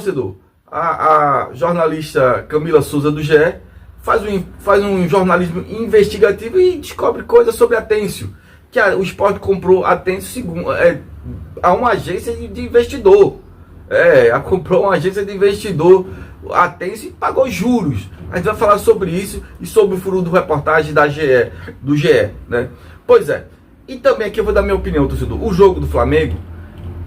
torcedor, a jornalista Camila Souza do GE faz um jornalismo investigativo e descobre coisas sobre a Atêncio, que o Sport comprou a Atêncio a uma agência de investidor. Comprou uma agência de investidor, a Atêncio, e pagou juros. A gente vai falar sobre isso e sobre o furo do reportagem do GE, né? Pois é. E também aqui eu vou dar minha opinião, torcedor. O jogo do Flamengo,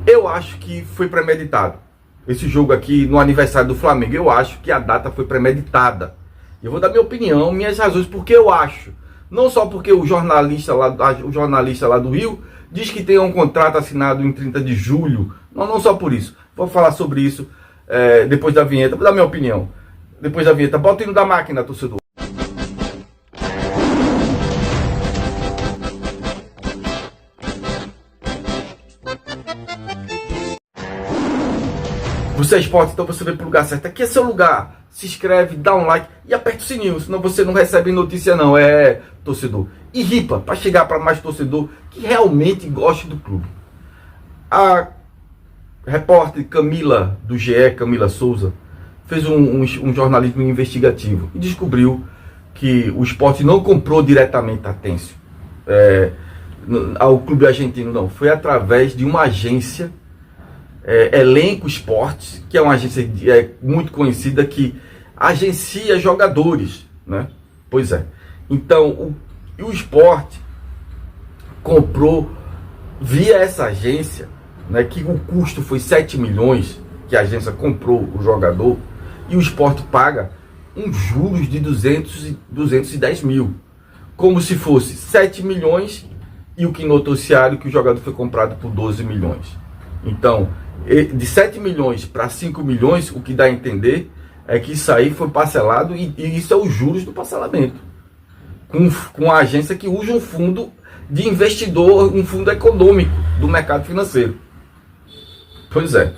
eu acho que foi premeditado. Esse jogo aqui no aniversário do Flamengo, eu acho que a data foi premeditada. Eu vou dar minha opinião, minhas razões, porque eu acho. Não só porque o jornalista lá do Rio diz que tem um contrato assinado em 30 de julho. Não só por isso. Vou falar sobre isso depois da vinheta. Vou dar minha opinião. Depois da vinheta. Bota o hino da máquina, torcedor. Você é esporte, então você veio pro lugar certo. Aqui é seu lugar. Se inscreve, dá um like e aperta o sininho, senão você não recebe notícia não, torcedor. E ripa, para chegar para mais torcedor que realmente goste do clube. A repórter Camila do GE, Camila Souza, fez um jornalismo investigativo e descobriu que o Sport não comprou diretamente a Atêncio ao clube argentino, não. Foi através de uma agência, Elenco Esportes, que é uma agência muito conhecida, que agencia jogadores, né? Pois é. Então, o Sport comprou via essa agência, né, que o custo foi 7 milhões, que a agência comprou o jogador, e o Sport paga uns juros de 210 mil, como se fosse 7 milhões e o que noticiário que o jogador foi comprado por 12 milhões. Então, de 7 milhões para 5 milhões, o que dá a entender é que isso aí foi parcelado, e isso é os juros do parcelamento, com a agência que usa um fundo de investidor, um fundo econômico do mercado financeiro. Pois é.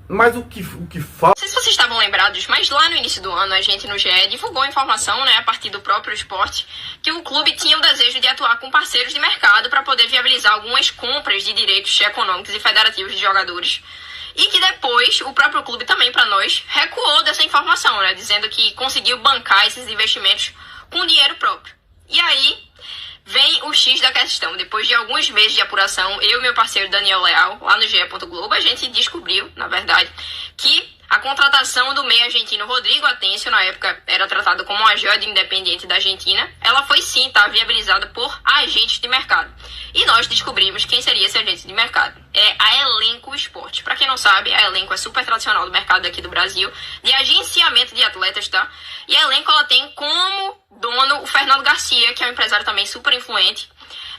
Mas o que falta... Não sei se vocês estavam lembrados, mas lá no início do ano a gente no GE divulgou a informação, né, a partir do próprio Sport, que o clube tinha o desejo de atuar com parceiros de mercado para poder viabilizar algumas compras de direitos econômicos e federativos de jogadores. E que depois o próprio clube também, para nós, recuou dessa informação, né, dizendo que conseguiu bancar esses investimentos com dinheiro próprio. E aí vem o X da questão. Depois de alguns meses de apuração, eu e meu parceiro Daniel Leal, lá no GE. Globo, a gente descobriu, na verdade, que a contratação do meio argentino Rodrigo Atêncio, na época era tratado como uma joia de Independiente da Argentina, ela foi sim, viabilizada por agentes de mercado. E nós descobrimos quem seria esse agente de mercado. É a Elenco Esporte. Para quem não sabe, a Elenco é super tradicional do mercado aqui do Brasil, de agenciamento de atletas, tá? E a Elenco, ela tem como dono o Fernando Garcia, que é um empresário também super influente.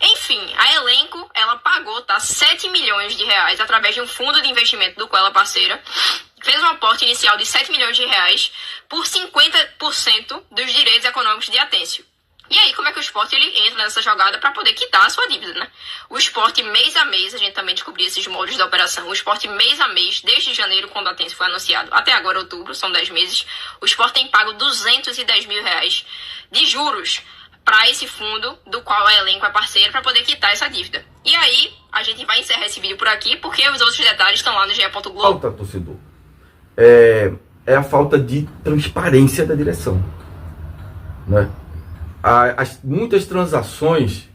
Enfim, a Elenco, ela pagou, 7 milhões de reais através de um fundo de investimento do qual ela é parceira. Fez um aporte inicial de 7 milhões de reais por 50% dos direitos econômicos de Atêncio. E aí, como é que o Sport ele entra nessa jogada para poder quitar a sua dívida, né? O Sport, mês a mês, a gente também descobriu esses moldes da operação. O Sport, mês a mês, desde janeiro, quando a Atêncio foi anunciado, até agora, outubro, são 10 meses, o Sport tem pago 210 mil reais de juros para esse fundo, do qual a Elenco é parceira, para poder quitar essa dívida. E aí, a gente vai encerrar esse vídeo por aqui, porque os outros detalhes estão lá no GE.globo. Falta, torcedor. É a falta de transparência da direção, né? Muitas transações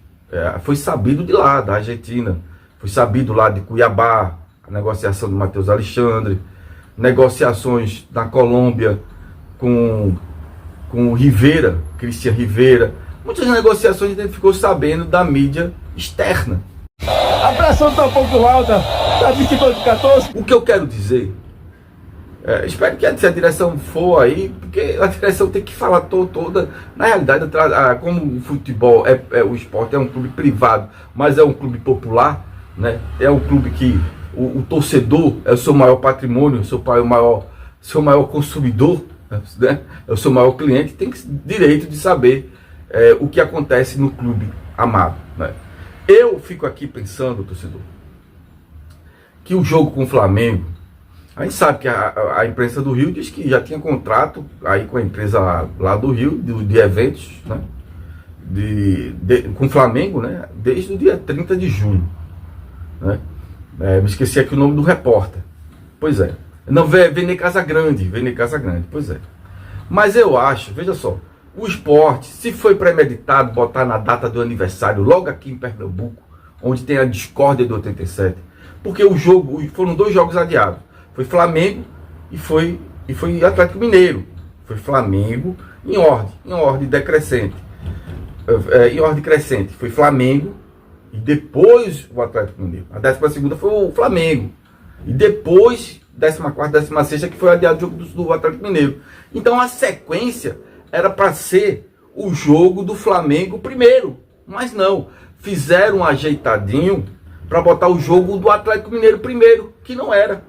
foi sabido de lá, da Argentina, foi sabido lá de Cuiabá, a negociação do Matheus Alexandre, negociações na Colômbia com o Rivera, Cristian Rivera. Muitas negociações a gente ficou sabendo da mídia externa. A pressão tá um pouco alta, tá 22-14. O que eu quero dizer, espero que se a direção for aí, porque a direção tem que falar toda. Na realidade, como o futebol, o Sport é um clube privado, mas é um clube popular, né? É um clube que o torcedor é o seu maior patrimônio, seu maior consumidor, né? É o seu maior cliente, tem direito de saber o que acontece no clube amado, né? Eu fico aqui pensando, torcedor, que o jogo com o Flamengo, a gente sabe que a imprensa do Rio diz que já tinha contrato aí com a empresa lá do Rio, de eventos, né? Com o Flamengo, né? Desde o dia 30 de junho. Né? Me esqueci aqui o nome do repórter. Pois é. Não, Vene Casagrande, pois é. Mas eu acho, veja só, o Sport, se foi premeditado botar na data do aniversário, logo aqui em Pernambuco, onde tem a discórdia do 87, porque o jogo, foram 2 jogos adiados. Foi Flamengo e foi Atlético Mineiro. Foi Flamengo em ordem decrescente. Em ordem crescente. Foi Flamengo e depois o Atlético Mineiro. A 12ª foi o Flamengo. E depois, 14ª, 16ª, que foi adiado o jogo do Atlético Mineiro. Então a sequência era para ser o jogo do Flamengo primeiro. Mas não. Fizeram um ajeitadinho para botar o jogo do Atlético Mineiro primeiro, que não era.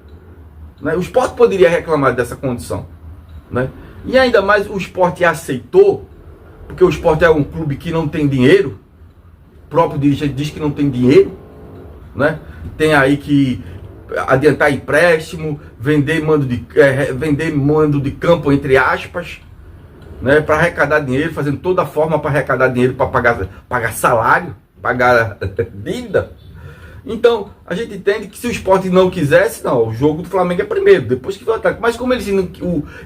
Né? O Sport poderia reclamar dessa condição. Né? E ainda mais o Sport aceitou, porque o Sport é um clube que não tem dinheiro. O próprio dirigente diz que não tem dinheiro. Né? Tem aí que adiantar empréstimo, vender mando de campo, entre aspas, né, para arrecadar dinheiro, fazendo toda a forma para arrecadar dinheiro, para pagar salário, pagar dívida. Então, a gente entende que se o Sport não quisesse, não, o jogo do Flamengo é primeiro, depois que vai o Atlético. Mas como eles,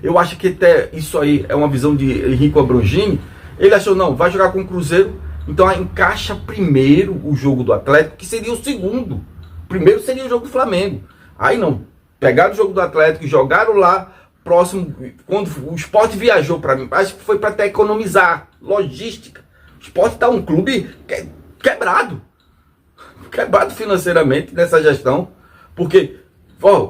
eu acho que até isso aí é uma visão de Henrique Abrangini, ele achou, não, vai jogar com o Cruzeiro, então encaixa primeiro o jogo do Atlético, que seria o segundo. Primeiro seria o jogo do Flamengo. Aí não, pegaram o jogo do Atlético e jogaram lá próximo, quando o Sport viajou para mim, acho que foi para até economizar, logística. O Sport está um clube quebrado financeiramente nessa gestão, porque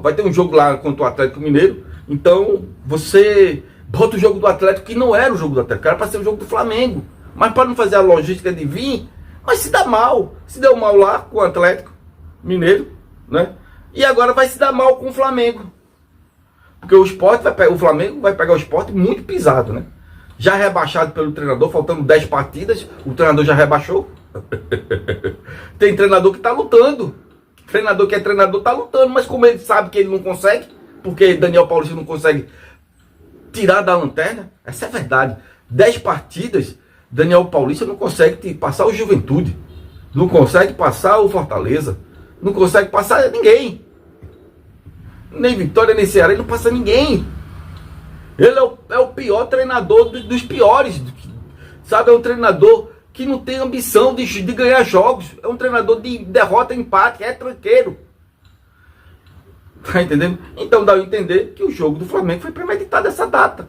vai ter um jogo lá contra o Atlético Mineiro, então você bota o jogo do Atlético, que não era o jogo do Atlético, era para ser o jogo do Flamengo, mas para não fazer a logística de vir, mas se deu mal lá com o Atlético Mineiro, né? E agora vai se dar mal com o Flamengo, porque o Flamengo vai pegar o Sport muito pisado, né? Já rebaixado pelo treinador, faltando 10 partidas, o treinador já rebaixou. Tem treinador que tá lutando, treinador que é treinador tá lutando, mas como ele sabe que ele não consegue, porque Daniel Paulista não consegue tirar da lanterna, essa é a verdade. 10 partidas, Daniel Paulista não consegue passar o Juventude, não consegue passar o Fortaleza, não consegue passar ninguém, nem Vitória, nem Ceará, ele não passa ninguém. Ele é o pior treinador dos piores, sabe? É um treinador que não tem ambição de ganhar jogos, é um treinador de derrota, empate, é tranqueiro. Tá entendendo? Então dá a entender que o jogo do Flamengo foi premeditado essa data,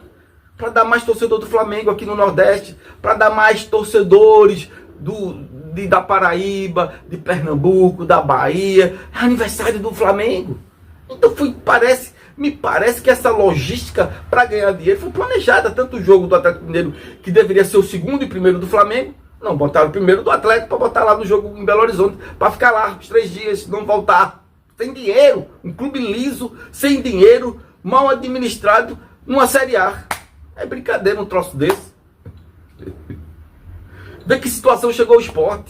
para dar mais torcedor do Flamengo aqui no Nordeste, para dar mais torcedores da Paraíba, de Pernambuco, da Bahia, é aniversário do Flamengo. Então me parece que essa logística para ganhar dinheiro foi planejada, tanto o jogo do Atlético Mineiro, que deveria ser o segundo e primeiro do Flamengo, não, botaram o primeiro do Atlético para botar lá no jogo em Belo Horizonte, para ficar lá os 3 dias, não voltar, sem dinheiro, um clube liso, sem dinheiro, mal administrado, numa Série A. É brincadeira um troço desse. Vê que situação chegou o Sport.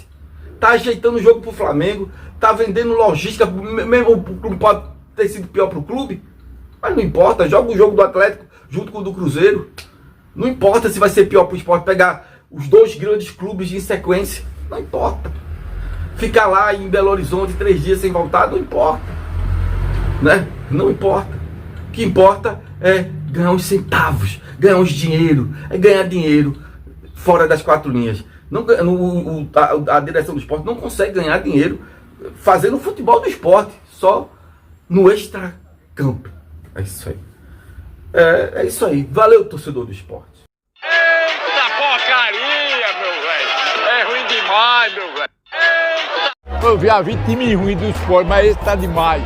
Tá ajeitando o jogo pro Flamengo, tá vendendo logística, mesmo o clube pode ter sido pior pro clube, mas não importa, joga o jogo do Atlético junto com o do Cruzeiro. Não importa se vai ser pior pro Sport pegar os 2 grandes clubes em sequência, não importa. Ficar lá em Belo Horizonte 3 dias sem voltar, não importa, né? Não importa. O que importa é ganhar uns centavos, ganhar uns dinheiro, é ganhar dinheiro fora das 4 linhas. Não, a direção do Sport não consegue ganhar dinheiro fazendo o futebol do Sport, só no extracampo. É isso aí. É isso aí. Valeu, torcedor do Sport. Eita porcaria, meu velho. É ruim demais, meu velho. Eu vi 20 times ruins do Sport, mas esse tá demais.